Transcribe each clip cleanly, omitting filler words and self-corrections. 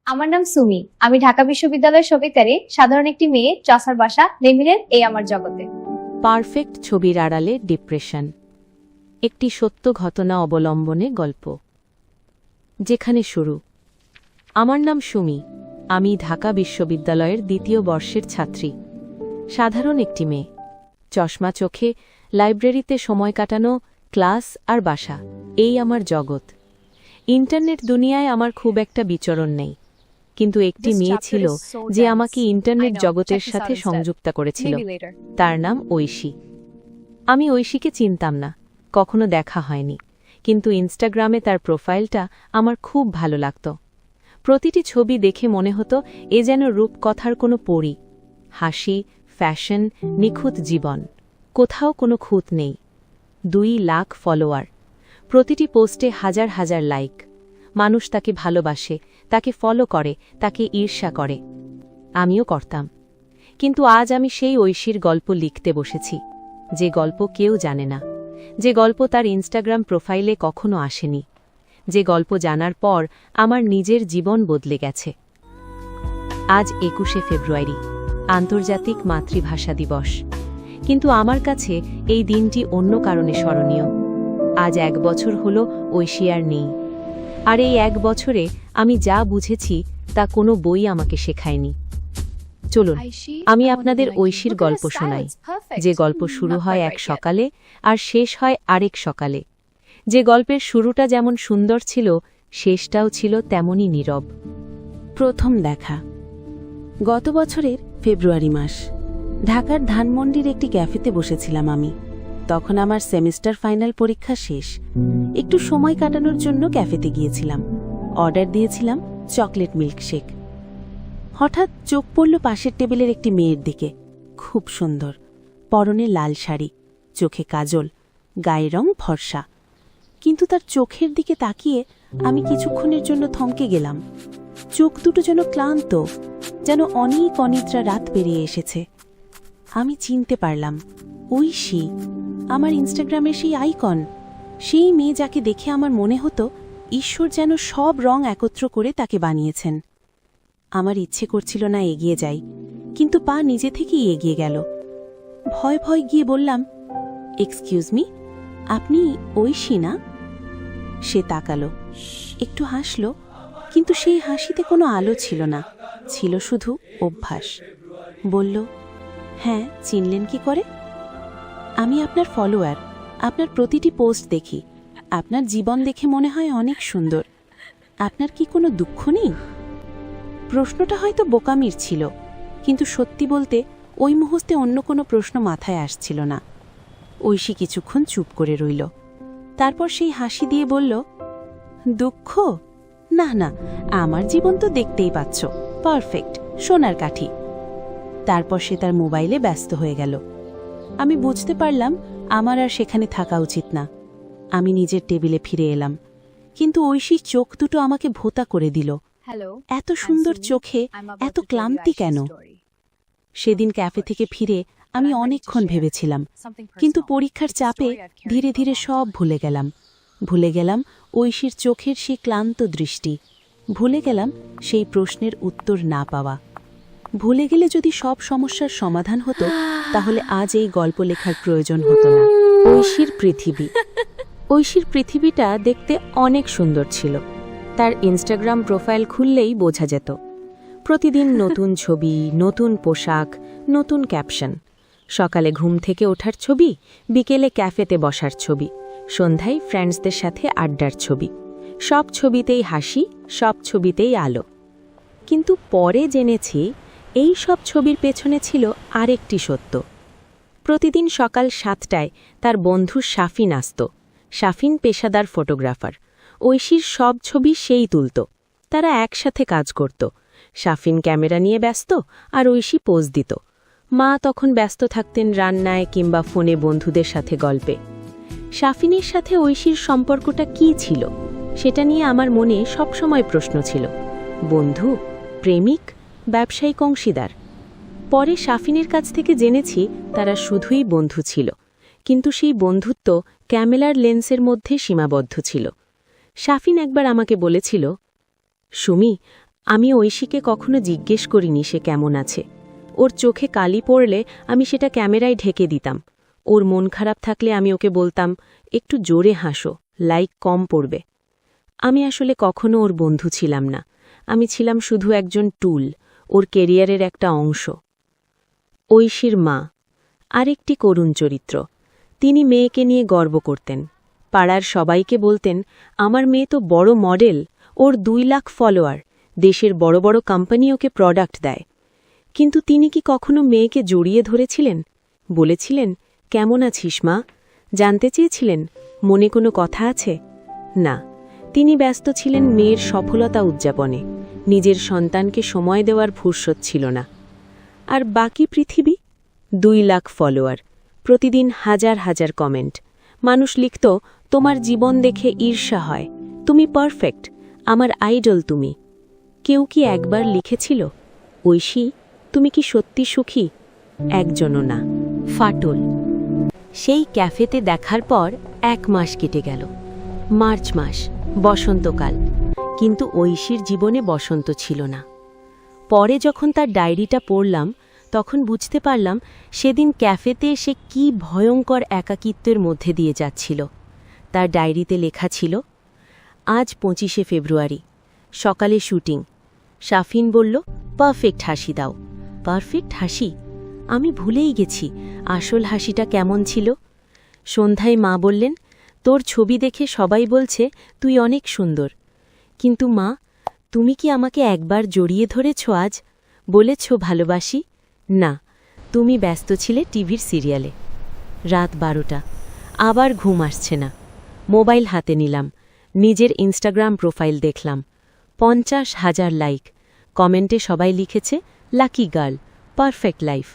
আমার নাম সুমি। আমি ঢাকা বিশ্ববিদ্যালয়ের সবিতারে সাধারণ একটি মেয়ে। চসার বাসা লেমিনের এই আমার জগতে। পারফেক্ট ছবির আড়ালে ডিপ্রেশন, একটি সত্য ঘটনা অবলম্বনে গল্প। যেখানে শুরু। আমার নাম সুমি। আমি ঢাকা বিশ্ববিদ্যালয়ের দ্বিতীয় বর্ষের ছাত্রী। সাধারণ একটি মেয়ে, চশমা চোখে, লাইব্রেরিতে সময় কাটানো, ক্লাস আর বাসা, এই আমার জগৎ। ইন্টারনেট দুনিয়ায় আমার খুব একটা বিচরণ নেই, কিন্তু একটি মেয়ে ছিল যে আমাকে ইন্টারনেট জগতের সাথে সংযুক্ত করেছিল। তার নাম ঐশী। আমি ঐশীকে চিনতাম না, কখনো দেখা হয়নি, কিন্তু ইনস্টাগ্রামে তার প্রোফাইলটা আমার খুব ভালো লাগত। প্রতিটি ছবি দেখে মনে হতো এ যেন রূপকথার কোনো পরী। হাসি, ফ্যাশন, নিখুঁত জীবন, কোথাও কোনো খুঁত নেই। 2 লাখ ফলোয়ার, প্রতিটি পোস্টে হাজার হাজার লাইক। মানুষ তাকে ভালোবাসে, তাকে ফলো করে, তাকে ঈর্ষা করে। আমিও করতাম। কিন্তু আজ আমি সেই ঐশীর গল্প লিখতে বসেছি, যে গল্প কেউ জানে না, যে গল্প তার ইনস্টাগ্রাম প্রোফাইলে কখনো আসেনি, যে গল্প জানার পর আমার নিজের জীবন বদলে গেছে। আজ 21শে ফেব্রুয়ারি, আন্তর্জাতিক মাতৃভাষা দিবস। কিন্তু আমার কাছে এই দিনটি অন্য কারণে স্মরণীয়। আজ 1 বছর হলো ঐশী আর নেই। আর এই 1 বছরে আমি যা বুঝেছি তা কোনো বই আমাকে শেখায়নি। চলুন আমি আপনাদের ঐশীর গল্প শোনাই, যে গল্প শুরু হয় এক সকালে আর শেষ হয় আরেক সকালে। যে গল্পের শুরুটা যেমন সুন্দর ছিল, শেষটাও ছিল তেমনই নীরব। প্রথম দেখা গত বছরের ফেব্রুয়ারি মাস। ঢাকার ধানমন্ডির একটি ক্যাফেতে বসেছিলাম আমি। তখন আমার সেমিস্টার ফাইনাল পরীক্ষা শেষ। একটু সময় কাটানোর জন্য ক্যাফেতে গিয়েছিলাম। অর্ডার দিয়েছিলাম চকলেট মিল্কশেক। হঠাৎ চোখ পড়ল পাশের টেবিলের একটি মেয়ের দিকে। খুব সুন্দর, পরনে লাল শাড়ি, চোখে কাজল, গায়ের রং ফর্সা। কিন্তু তার চোখের দিকে তাকিয়ে আমি কিছুক্ষণের জন্য থমকে গেলাম। চোখ দুটো যেন ক্লান্ত, যেন অনেক অনিদ্রা রাত পেরিয়ে এসেছে। আমি চিনতে পারলাম, ঐশী, আমার ইনস্টাগ্রামের সেই আইকন, সেই মেয়ে যাকে দেখে আমার মনে হতো ঈশ্বর যেন সব রং একত্র করে তাকে বানিয়েছেন। আমার ইচ্ছে করছিল না এগিয়ে যাই, কিন্তু পা নিজে থেকেই এগিয়ে গেল। ভয় ভয় গিয়ে বললাম, এক্সকিউজ মি, আপনি ঐশী না? সে তাকালো, একটু হাসল, কিন্তু সেই হাসিতে কোনো আলো ছিল না, ছিল শুধু অভ্যাস। বলল, হ্যাঁ, চিনলেন কি করে? আমি আপনার ফলোয়ার, আপনার প্রতিটি পোস্ট দেখি। আপনার জীবন দেখে মনে হয় অনেক সুন্দর। আপনার কি কোনো দুঃখ নেই? প্রশ্নটা হয়তো বোকামির ছিল, কিন্তু সত্যি বলতে ওই মুহূর্তে অন্য কোনো প্রশ্ন মাথায় আসছিল না। ঐশী কিছুক্ষণ চুপ করে রইল। তারপর সেই হাসি দিয়ে বলল, দুঃখ? না না, আমার জীবন তো দেখতেই পাচ্ছ, পারফেক্ট, সোনার কাঠি। তারপর সে তার মোবাইলে ব্যস্ত হয়ে গেল। আমি বুঝতে পারলাম আমার আর সেখানে থাকা উচিত না। আমি নিজের টেবিলে ফিরে এলাম, কিন্তু ঐশীর চোখ দুটো আমাকে ভোঁতা করে দিল। এত সুন্দর চোখে এত ক্লান্তি কেন? সেদিন ক্যাফে থেকে ফিরে আমি অনেকক্ষণ ভেবেছিলাম, কিন্তু পরীক্ষার চাপে ধীরে ধীরে সব ভুলে গেলাম। ভুলে গেলাম ঐশীর চোখের সেই ক্লান্ত দৃষ্টি, ভুলে গেলাম সেই প্রশ্নের উত্তর না পাওয়া। ভুলে গেলে যদি সব সমস্যার সমাধান হতো, তাহলে আজ এই গল্প লেখার প্রয়োজন হতো না। ঐশীর পৃথিবী। ঐশীর পৃথিবীটা দেখতে অনেক সুন্দর ছিল। তার ইনস্টাগ্রাম প্রোফাইল খুললেই বোঝা যেত। প্রতিদিন নতুন ছবি, নতুন পোশাক, নতুন ক্যাপশন। সকালে ঘুম থেকে ওঠার ছবি, বিকেলে ক্যাফেতে বসার ছবি, সন্ধ্যায় ফ্রেন্ডসদের সাথে আড্ডার ছবি। সব ছবিতেই হাসি, সব ছবিতেই আলো। কিন্তু পরে জেনেছি এই সব ছবির পেছনে ছিল আরেকটি সত্য। প্রতিদিন সকাল 7টায় তার বন্ধু শাফিন আসত। শাফিন পেশাদার ফটোগ্রাফার। ঐশীর সব ছবি সেই তুলত। তারা একসাথে কাজ করত। শাফিন ক্যামেরা নিয়ে ব্যস্ত আর ঐশী পোজ দিত। মা তখন ব্যস্ত থাকতেন রান্নায় কিংবা ফোনে বন্ধুদের সাথে গল্পে। শাফিনের সাথে ঐশীর সম্পর্কটা কী ছিল, সেটা নিয়ে আমার মনে সবসময় প্রশ্ন ছিল। বন্ধু, প্রেমিক, ব্যবসায়িক অংশীদার? পরে শাফিনের কাছ থেকে জেনেছি তারা শুধুই বন্ধু ছিল, কিন্তু সেই বন্ধুত্ব ক্যামেরার লেন্সের মধ্যে সীমাবদ্ধ ছিল। শাফিন একবার আমাকে বলেছিল, সুমি, আমি ঐশীকে কখনো জিজ্ঞেস করিনি সে কেমন আছে। ওর চোখে কালি পড়লে আমি সেটা ক্যামেরায় ঢেকে দিতাম। ওর মন খারাপ থাকলে আমি ওকে বলতাম, একটু জোরে হাসো, লাইক কম পড়বে। আমি আসলে কখনো ওর বন্ধু ছিলাম না, আমি ছিলাম শুধু একজন টুল, ওর কেরিয়ারের একটা অংশ। ঐশীর মা আরেকটি করুণ চরিত্র। তিনি মেয়েকে নিয়ে গর্ব করতেন। পাড়ার সবাইকে বলতেন, আমার মেয়ে তো বড় মডেল, ওর 2 লাখ ফলোয়ার, দেশের বড় বড় কোম্পানি ওকে প্রোডাক্ট দেয়। কিন্তু তিনি কি কখনো মেয়েকে জড়িয়ে ধরেছিলেন? বলেছিলেন, কেমন আছিস মা? জানতে চেয়েছিলেন, মনে কোনো কথা আছে? না, তিনি ব্যস্ত ছিলেন মেয়ের সফলতা উদযাপনে, নিজের সন্তানকে সময় দেওয়ার ফুরসত ছিল না। আর বাকি পৃথিবী? 2 লাখ ফলোয়ার, প্রতিদিন হাজার হাজার কমেন্ট। মানুষ লিখত, তোমার জীবন দেখে ঈর্ষা হয়, তুমি পারফেক্ট, আমার আইডল তুমি। কেউ কি একবার লিখেছিল, ঐশী তুমি কি সত্যি সুখী? একজনও না। ফাটল। সেই ক্যাফেতে দেখার পর 1 মাস কেটে গেল। মার্চ মাস, বসন্তকাল। কিন্তু ঐশীর জীবনে বসন্ত ছিল না। পরে যখন তার ডায়েরিটা পড়লাম, তখন বুঝতে পারলাম সেদিন ক্যাফেতে সে কি ভয়ঙ্কর একাকিত্বের মধ্যে দিয়ে যাচ্ছিল। তার ডায়েরিতে লেখা ছিল, আজ 25শে ফেব্রুয়ারি, সকালে শুটিং। শাফিন বলল, পারফেক্ট হাসি দাও। পারফেক্ট হাসি? আমি ভুলেই গেছি আসল হাসিটা কেমন ছিল। সন্ধ্যায় মা বললেন, তোর ছবি দেখে সবাই বলছে তুই অনেক সুন্দর। কিন্তু মা, তুমি কি আমাকে একবার জড়িয়ে ধরেছ আজ? বলেছ ভালোবাসি? না, তুমি ব্যস্ত ছিলে টিভির সিরিয়ালে। রাত 12টা, আবার ঘুম আসছে না। মোবাইল হাতে নিলাম, নিজের ইনস্টাগ্রাম প্রোফাইল দেখলাম। 50,000 লাইক, কমেন্টে সবাই লিখেছে, লাকি গার্ল, পারফেক্ট লাইফ।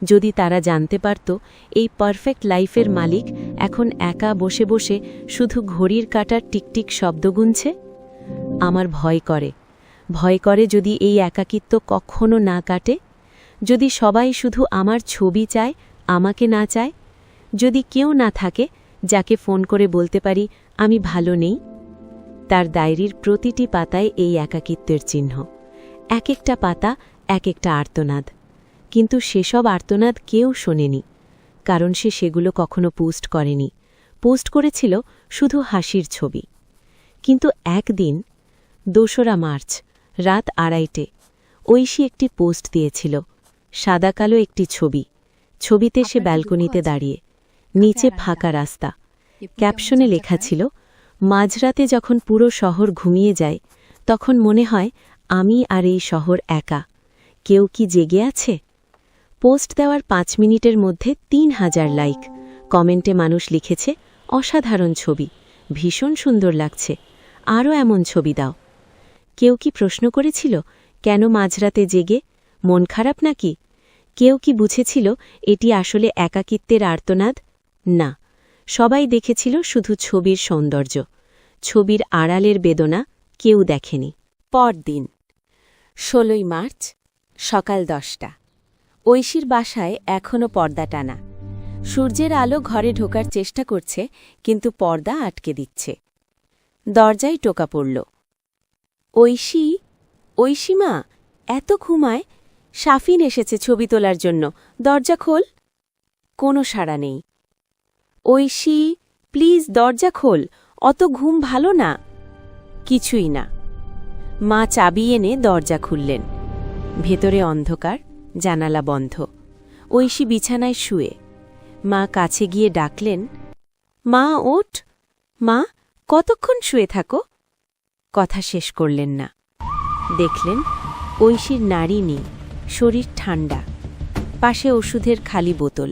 যদি তারা জানতে পারত এই পারফেক্ট লাইফের মালিক এখন একা বসে বসে শুধু ঘড়ির কাঁটার টিকটিক শব্দ গুনছে। আমার ভয় করে যদি এই একাকিত্ব কখনো না কাটে, যদি সবাই শুধু আমার ছবি চায়, আমাকে না চায়, যদি কেউ না থাকে যাকে ফোন করে বলতে পারি আমি ভালো নেই। তার ডায়েরির প্রতিটি পাতায় এই একাকিত্বের চিহ্ন, এক একটা পাতা এক একটা আর্তনাদ। কিন্তু সেসব আর্তনাদ কেউ শোনেনি, কারণ সে সেগুলো কখনো পোস্ট করেনি। পোস্ট করেছিল শুধু হাসির ছবি। কিন্তু একদিন 2রা মার্চ, রাত 2:30টে, ঐশী একটি পোস্ট দিয়েছিল। সাদা কালো একটি ছবি। ছবিতে সে ব্যালকনিতে দাঁড়িয়ে, নিচে ফাঁকা রাস্তা। ক্যাপশনে লেখা ছিল, মাঝরাতে যখন পুরো শহর ঘুমিয়ে যায়, তখন মনে হয় আমি আর এই শহর একা। কেউ কি জেগে আছে? পোস্ট দেওয়ার 5 মিনিটের মধ্যে 3000 লাইক। কমেন্টে মানুষ লিখেছে, অসাধারণ ছবি, ভীষণ সুন্দর লাগছে, আরও এমন ছবি দাও। কেউ কি প্রশ্ন করেছিল, কেন মাঝরাতে জেগে? মন খারাপ নাকি? কেউ কি বুঝেছিল এটি আসলে একাকিত্বের আর্তনাদ? না, সবাই দেখেছিল শুধু ছবির সৌন্দর্য। ছবির আড়ালের বেদনা কেউ দেখেনি। পরদিন 16ই মার্চ, সকাল 10টা। ঐশীর বাসায় এখনও পর্দা টানা। সূর্যের আলো ঘরে ঢোকার চেষ্টা করছে, কিন্তু পর্দা আটকে দিচ্ছে। দরজায় টোকা পড়ল। ঐশী, ঐশী মা, এত ঘুমায়? শাফিন এসেছে ছবি তোলার জন্য, দরজা খোল। কোনো সাড়া নেই। ঐশী, প্লিজ দরজা খোল, অত ঘুম ভালো না। কিছুই না। মা চাবি এনে দরজা খুললেন। ভেতরে অন্ধকার, জানালা বন্ধ। ঐশী বিছানায় শুয়ে। মা কাছে গিয়ে ডাকলেন, মা ওঠ। মা, কতক্ষণ শুয়ে থাকো? কথা শেষ করলেন না। দেখলেন ঐশীর নাড়ি নেই, শরীর ঠান্ডা, পাশে ওষুধের খালি বোতল।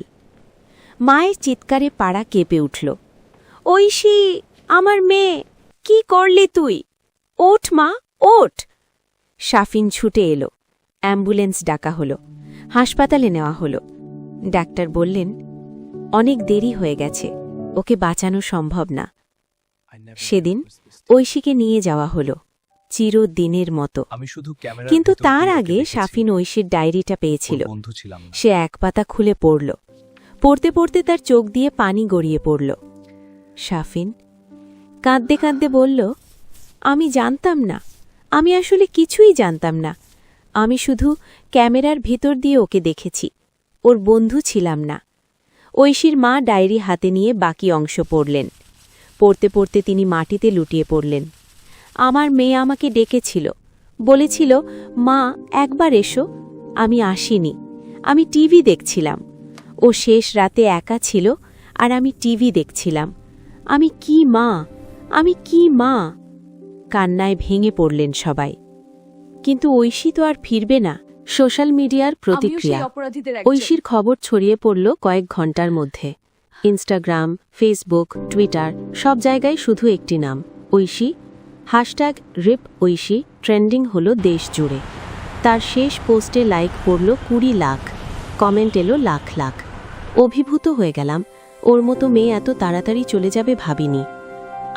মায়ের চিৎকারে পাড়া কেঁপে উঠল। ঐশী, আমার মেয়ে, কি করলি তুই? ওঠ মা, ওঠ। শাফিন ছুটে এলো। অ্যাম্বুলেন্স ডাকা হলো, হাসপাতালে নেওয়া হলো। ডাক্তার বললেন, অনেক দেরি হয়ে গেছে, ওকে বাঁচানো সম্ভব না। সেদিন ঐশীকে নিয়ে যাওয়া হলো, চিরদিনের মতো। কিন্তু তার আগে শাফিন ঐশীর ডায়েরিটা পেয়েছিল। সে 1 পাতা খুলে পড়ল। পড়তে পড়তে তার চোখ দিয়ে পানি গড়িয়ে পড়ল। শাফিন কাঁদতে কাঁদতে বলল, আমি জানতাম না, আমি আসলে কিছুই জানতাম না। আমি শুধু ক্যামেরার ভিতর দিয়ে ওকে দেখেছি, ওর বন্ধু ছিলাম না। ঐশীর মা ডায়েরি হাতে নিয়ে বাকি অংশ পড়লেন। পড়তে পড়তে তিনি মাটিতে লুটিয়ে পড়লেন। আমার মেয়ে আমাকে ডেকেছিল, বলেছিল, মা একবার এসো। আমি আসিনি, আমি টিভি দেখছিলাম। ও শেষ রাতে একা ছিল আর আমি টিভি দেখছিলাম। আমি কি মা, আমি কি মা? কান্নায় ভেঙে পড়লেন সবাই। কিন্তু ঐশী তো আর ফিরবে না। সোশ্যাল মিডিয়ার প্রতিক্রিয়া। ঐশীর খবর ছড়িয়ে পড়ল কয়েক ঘন্টার মধ্যে। ইনস্টাগ্রাম, ফেসবুক, টুইটার সব জায়গায় শুধু একটি নাম, ঐশী। #RIP ঐশী ট্রেন্ডিং হলো দেশ জুড়ে। তার শেষ পোস্টে লাইক পড়ল 20 লাখ, কমেন্ট এলো লাখ লাখ। অভিভূত হয়ে গেলাম, ওর মতো মেয়ে এত তাড়াতাড়ি চলে যাবে ভাবিনি।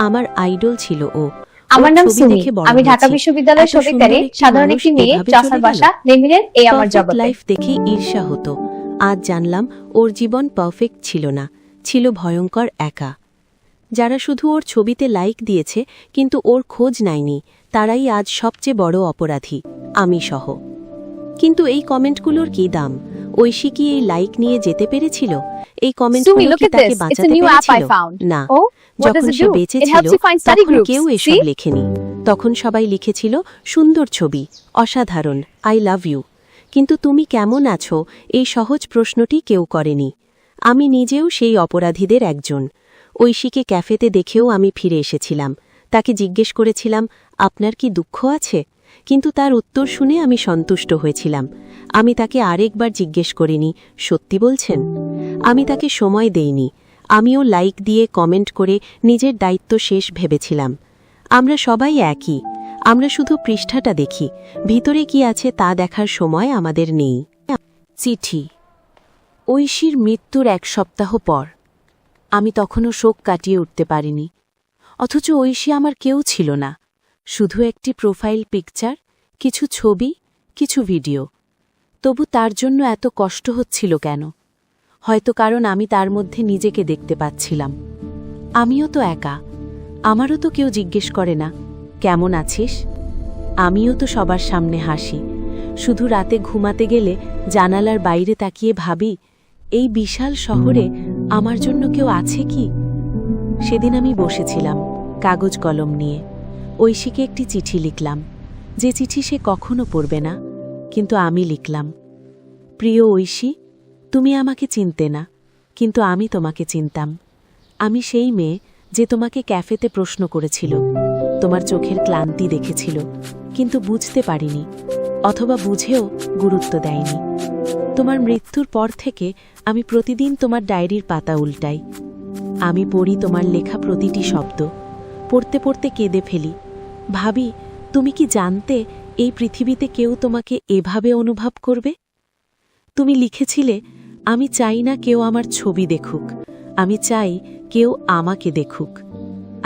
আমার আইডল ছিল ও। আমার নাম সুমি, আমি ঢাকা বিশ্ববিদ্যালয়ের সবিতারে সাধারণ একটি মেয়ে, চাষার বাসা, লেমিনের এই আমার জগৎ। লাইফ দেখে ঈর্ষা হতো। আজ জানলাম ওর জীবন পারফেক্ট ছিল না, ছিল ভয়ঙ্কর একা। যারা শুধু ওর ছবিতে লাইক দিয়েছে কিন্তু ওর খোঁজ নেয়নি, তারাই আজ সবচেয়ে বড় অপরাধী, আমি সহ। কিন্তু এই কমেন্টগুলোর কি দাম? ঐশী কি এই লাইক নিয়ে যেতে পেরেছিল? এই কমেন্টগুলো কি তাকে বাঁচাতে পেরেছিল? না। যখন সে বেঁচে ছিল তখন কেউ এসব লেখেনি। তখন সবাই লিখেছিল সুন্দর ছবি, অসাধারণ, আই লাভ ইউ। কিন্তু তুমি কেমন আছো এই সহজ প্রশ্নটি কেউ করেনি। আমি নিজেও সেই অপরাধীদের একজন। ঐশীকে ক্যাফেতে দেখেও আমি ফিরে এসেছিলাম। তাকে জিজ্ঞেস করেছিলাম, আপনার কি দুঃখ আছে? কিন্তু তার উত্তর শুনে আমি সন্তুষ্ট হয়েছিলাম। আমি তাকে আরেকবার জিজ্ঞেস করিনি, সত্যি বলছেন? আমি তাকে সময় দেইনি। আমিও লাইক দিয়ে কমেন্ট করে নিজের দায়িত্ব শেষ ভেবেছিলাম। আমরা সবাই একই, আমরা শুধু পৃষ্ঠাটা দেখি, ভিতরে কি আছে তা দেখার সময় আমাদের নেই। চিঠি। ঐশীর মৃত্যুর 1 সপ্তাহ পর। আমি তখনও শোক কাটিয়ে উঠতে পারিনি। অথচ ঐশী আমার কেউ ছিল না, শুধু একটি প্রোফাইল পিকচার, কিছু ছবি, কিছু ভিডিও। তবু তার জন্য এত কষ্ট হচ্ছিল কেন? হয়তো কারণ আমি তার মধ্যে নিজেকে দেখতে পাচ্ছিলাম। আমিও তো একা, আমারও তো কেউ জিজ্ঞেস করে না, কেমন আছিস? আমিও তো সবার সামনে হাসি। শুধু রাতে ঘুমাতে গেলে জানালার বাইরে তাকিয়ে ভাবি, এই বিশাল শহরে আমার জন্য কেউ আছে কি? সেদিন আমি বসেছিলাম কাগজ কলম নিয়ে। ঐশীকে একটি চিঠি লিখলাম, যে চিঠি সে কখনো পড়বে না, কিন্তু আমি লিখলাম, প্রিয় ঐশী, তুমি আমাকে চিনতে না, কিন্তু আমি তোমাকে চিনতাম। আমি সেই মেয়ে যে তোমাকে ক্যাফেতে প্রশ্ন করেছিল, তোমার চোখের ক্লান্তি দেখেছিল, কিন্তু বুঝতে পারিনি, অথবা বুঝেও গুরুত্ব দেয়নি। তোমার মৃত্যুর পর থেকে আমি প্রতিদিন তোমার ডায়েরির পাতা উল্টাই। আমি পড়ি তোমার লেখা প্রতিটি শব্দ। পড়তে পড়তে কেঁদে ফেলি। ভাবি, তুমি কি জানতে এই পৃথিবীতে কেউ তোমাকে এভাবে অনুভব করবে? তুমি লিখেছিলে, আমি চাই না কেউ আমার ছবি দেখুক, আমি চাই কেউ আমাকে দেখুক।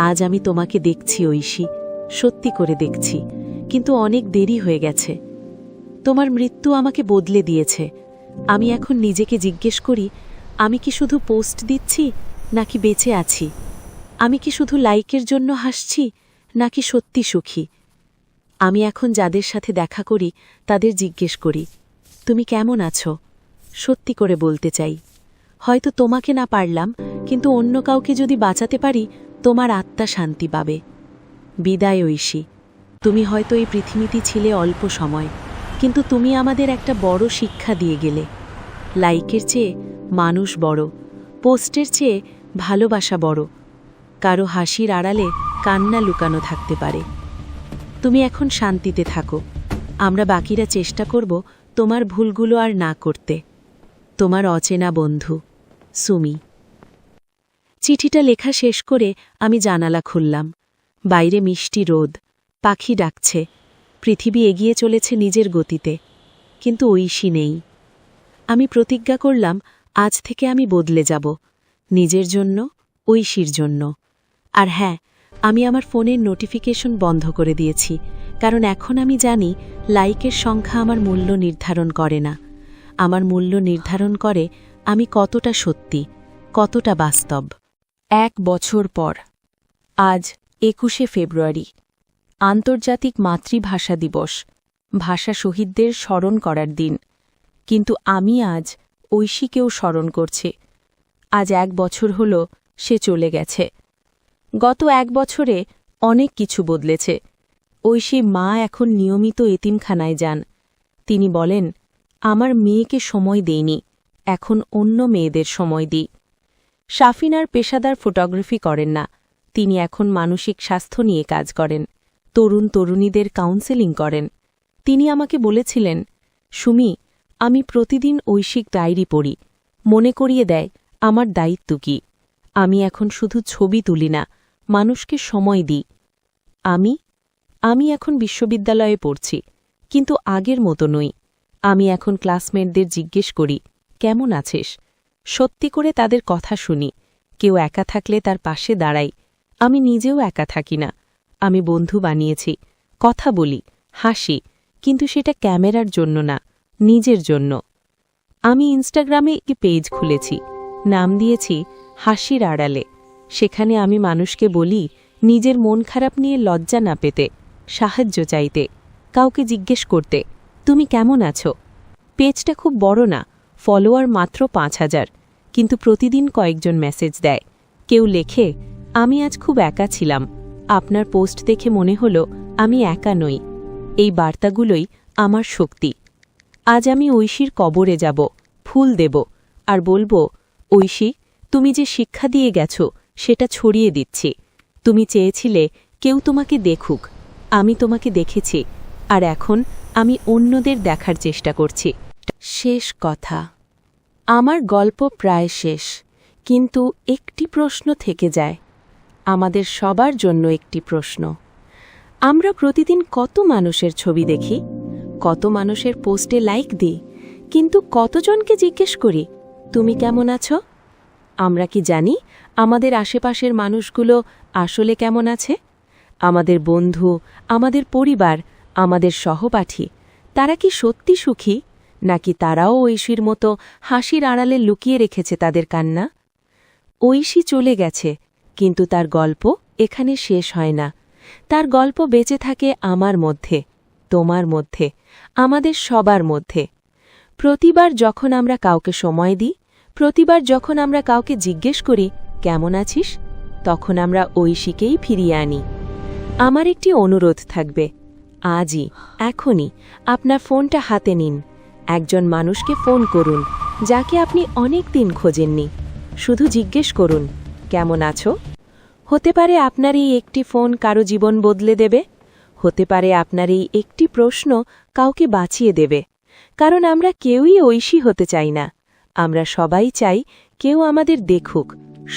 আজ আমি তোমাকে দেখছি ঐশী, সত্যি করে দেখছি, কিন্তু অনেক দেরি হয়ে গেছে। তোমার মৃত্যু আমাকে বদলে দিয়েছে। আমি এখন নিজেকে জিজ্ঞেস করি, আমি কি শুধু পোস্ট দিচ্ছি নাকি বেঁচে আছি? আমি কি শুধু লাইকের জন্য হাসছি নাকি সত্যি সুখী? আমি এখন যাদের সাথে দেখা করি তাদের জিজ্ঞেস করি, তুমি কেমন আছো? সত্যি করে বলতে চাই। হয়তো তোমাকে না পারলাম, কিন্তু অন্য কাউকে যদি বাঁচাতে পারি, তোমার আত্মা শান্তি পাবে। বিদায় ঐশী, তুমি হয়তো এই পৃথিবীতে ছিলে অল্প সময়, কিন্তু তুমি আমাদের একটা বড় শিক্ষা দিয়ে গেলে। লাইকের চেয়ে মানুষ বড়, পোস্টের চেয়ে ভালোবাসা বড়, কারো হাসির আড়ালে কান্না লুকানো থাকতে পারে। তুমি এখন শান্তিতে থাকো, আমরা বাকিরা চেষ্টা করব তোমার ভুলগুলো আর না করতে। তোমার অচেনা বন্ধু, সুমি। চিঠিটা লেখা শেষ করে আমি জানালা খুললাম। বাইরে মিষ্টি রোদ, পাখি ডাকছে, পৃথিবী এগিয়ে চলেছে নিজের গতিতে, কিন্তু ঐশী নেই। আমি প্রতিজ্ঞা করলাম, আজ থেকে আমি বদলে যাব, নিজের জন্য, ঐশীর জন্য। আর হ্যাঁ, আমি আমার ফোনের নোটিফিকেশন বন্ধ করে দিয়েছি, কারণ এখন আমি জানি লাইকের সংখ্যা আমার মূল্য নির্ধারণ করে না। আমার মূল্য নির্ধারণ করে আমি কতটা সত্যি, কতটা বাস্তব। 1 বছর পর, আজ 21শে ফেব্রুয়ারি। আন্তর্জাতিক মাতৃভাষা দিবস, ভাষা শহীদদের স্মরণ করার দিন। কিন্তু আমি আজ ঐশীকেও স্মরণ করছি। আজ 1 বছর হল সে চলে গেছে। গত 1 বছরে অনেক কিছু বদলেছে। ঐশী মা এখন নিয়মিত এতিমখানায় যান। তিনি বলেন, আমার মেয়েকে সময় দেইনি, এখন অন্য মেয়েদের সময় দিই। শাফিনার পেশাদার ফটোগ্রাফি করেন না, তিনি এখন মানসিক স্বাস্থ্য নিয়ে কাজ করেন, তরুণ তরুণীদের কাউন্সেলিং করেন। তিনি আমাকে বলেছিলেন, সুমি, আমি প্রতিদিন ঐশিক ডায়েরি পড়ি, মনে করিয়ে দেয় আমার দায়িত্ব কি। আমি এখন শুধু ছবি তুলি না, মানুষকে সময় দিই। আমি এখন বিশ্ববিদ্যালয়ে পড়ছি, কিন্তু আগের মতো নই। আমি এখন ক্লাসমেটদের জিজ্ঞেস করি, কেমন আছিস? সত্যি করে তাদের কথা শুনি। কেউ একা থাকলে তার পাশে দাঁড়াই। আমি নিজেও একা থাকি না। আমি বন্ধু বানিয়েছি, কথা বলি, হাসি, কিন্তু সেটা ক্যামেরার জন্য না, নিজের জন্য। আমি ইনস্টাগ্রামে একটি পেজ খুলেছি, নাম দিয়েছি হাসির আড়ালে। সেখানে আমি মানুষকে বলি নিজের মন খারাপ নিয়ে লজ্জা না পেতে, সাহায্য চাইতে, কাউকে জিজ্ঞেস করতে, তুমি কেমন আছো? পেজটা খুব বড় না, ফলোয়ার মাত্র ৫,০০০, কিন্তু প্রতিদিন কয়েকজন মেসেজ দেয়। কেউ লেখে, আমি আজ খুব একা ছিলাম, আপনার পোস্ট দেখে মনে হলো আমি একা নই। এই বার্তাগুলোই আমার শক্তি। আজ আমি ঐশীর কবরে যাব, ফুল দেব, আর বলবো, ঐশী, তুমি যে শিক্ষা দিয়ে গেছ সেটা ছড়িয়ে দিচ্ছি। তুমি চেয়েছিলে কেউ তোমাকে দেখুক, আমি তোমাকে দেখেছি, আর এখন আমি অন্যদের দেখার চেষ্টা করছি। শেষ কথা। আমার গল্প প্রায় শেষ, কিন্তু একটি প্রশ্ন থেকে যায়। আমাদের সবার জন্য একটি প্রশ্ন। আমরা প্রতিদিন কত মানুষের ছবি দেখি, কত মানুষের পোস্টে লাইক দিই, কিন্তু কতজনকে জিজ্ঞেস করি, তুমি কেমন আছো? আমরা কি জানি আমাদের আশেপাশের মানুষগুলো আসলে কেমন আছে? আমাদের বন্ধু, আমাদের পরিবার, আমাদের সহপাঠী, তারা কি সত্যি সুখী, নাকি তারাও ঐশীর মতো হাসির আড়ালে লুকিয়ে রেখেছে তাদের কান্না? ঐশী চলে গেছে, কিন্তু তার গল্প এখানে শেষ হয় না। তার গল্প বেঁচে থাকে আমার মধ্যে, তোমার মধ্যে, আমাদের সবার মধ্যে। প্রতিবার যখন আমরা কাউকে সময় দিই, প্রতিবার যখন আমরা কাউকে জিজ্ঞেস করি, কেমন আছিস, তখন আমরা ঐশীকেই ফিরিয়ে আনি। আমার একটি অনুরোধ থাকবে, আজই, এখনই আপনার ফোনটা হাতে নিন, একজন মানুষকে ফোন করুন যাকে আপনি অনেক দিন খোঁজেননি। শুধু জিজ্ঞেস করুন, কেমন আছো? হতে পারে আপনার এই একটি ফোন কারো জীবন বদলে দেবে। হতে পারে আপনার এই একটি প্রশ্ন কাউকে বাঁচিয়ে দেবে। কারণ আমরা কেউই ঐশী হতে চাই না। আমরা সবাই চাই কেউ আমাদের দেখুক,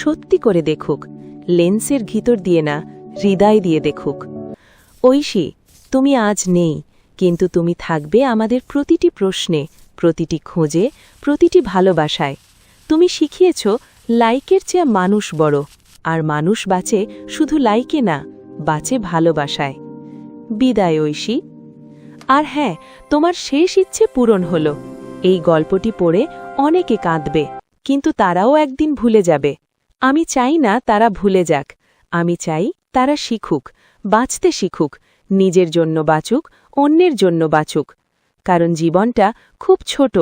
সত্যি করে দেখুক, লেন্সের ভিতর দিয়ে না, হৃদয় দিয়ে দেখুক। ঐশী, তুমি আজ নেই, কিন্তু তুমি থাকবে আমাদের প্রতিটি প্রশ্নে, প্রতিটি খোঁজে, প্রতিটি ভালোবাসায়। তুমি শিখিয়েছ লাইকের চেয়ে মানুষ বড়, আর মানুষ বাঁচে শুধু লাইকে না, বাঁচে ভালোবাসায়। বিদায় ঐশী। আর হ্যাঁ, তোমার শেষ ইচ্ছে পূরণ হল। এই গল্পটি পড়ে অনেকে কাঁদবে, কিন্তু তারাও একদিন ভুলে যাবে। আমি চাই না তারা ভুলে যাক। আমি চাই তারা শিখুক, বাঁচতে শিখুক, নিজের জন্য বাঁচুক, অন্যের জন্য বাঁচুক। কারণ জীবনটা খুব ছোট,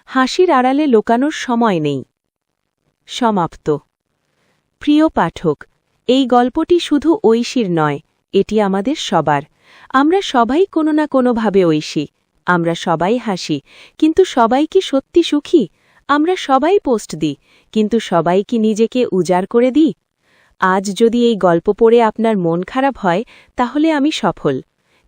হাসির আড়ালে লোকানোর সময় নেই। সমাপ্ত। প্রিয় পাঠক, এই গল্পটি শুধু ঐশীর নয়, এটি আমাদের সবার। আমরা সবাই কোনো না কোনোভাবে ঐশী। আমরা সবাই হাসি, কিন্তু সবাই কি সত্যি সুখী? আমরা সবাই পোস্ট দিই, কিন্তু সবাই কি নিজেকে উজাড় করে দিই? আজ যদি এই গল্প পড়ে আপনার মন খারাপ হয়, তাহলে আমি সফল।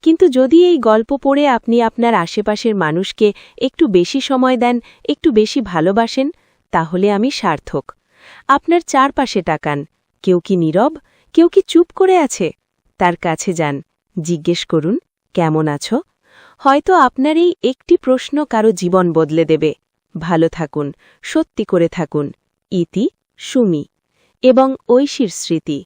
কিন্তু যদি এই গল্প পড়ে আপনি আপনার আশেপাশের মানুষকে একটু বেশি সময় দেন, একটু বেশি ভালোবাসেন, তাহলে আমি সার্থক। আপনার চারপাশে তাকান, কেউ কি নীরব, কেউ কি চুপ করে আছে? তার কাছে যান, জিজ্ঞেস করুন, কেমন আছো? হয়তো আপনার এই একটি প্রশ্ন কারো জীবন বদলে দেবে। ভালো থাকুন, সত্যি করে থাকুন। ইতি, সুমি এবং ঐশীর স্মৃতি।